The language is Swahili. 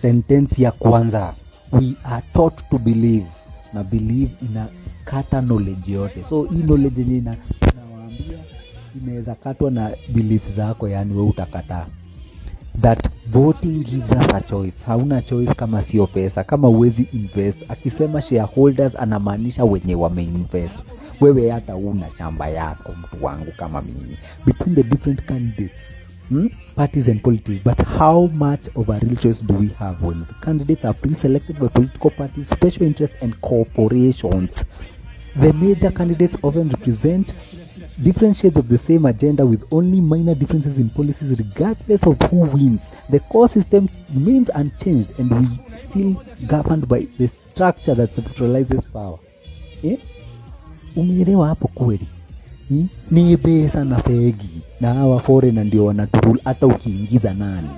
sentence ya kwanza, we are taught to believe. Na believe inakata knowledge yote. So hii knowledge ni nawaambia inaweza katwa na belief zako, yani wewe utakataa. That voting gives us a choice. Hauna choice kama sio pesa, kama uwezi invest. Akisema shareholders anamaanisha wenye wameinvest. Wewe hata una shamba yako mtu wangu kama mimi. Between the different candidates, parties and politics, but how much of a real choice do we have when the candidates are pre-selected by political parties, special interests and corporations? The major candidates often represent different shades of the same agenda with only minor differences in policies regardless of who wins. The core system remains unchanged and we still governed by the structure that centralizes power. Umeelewa hapo kweli? Ni pesa na fegi na hawa foreigner ndio wanaturule hata ukiingiza nani.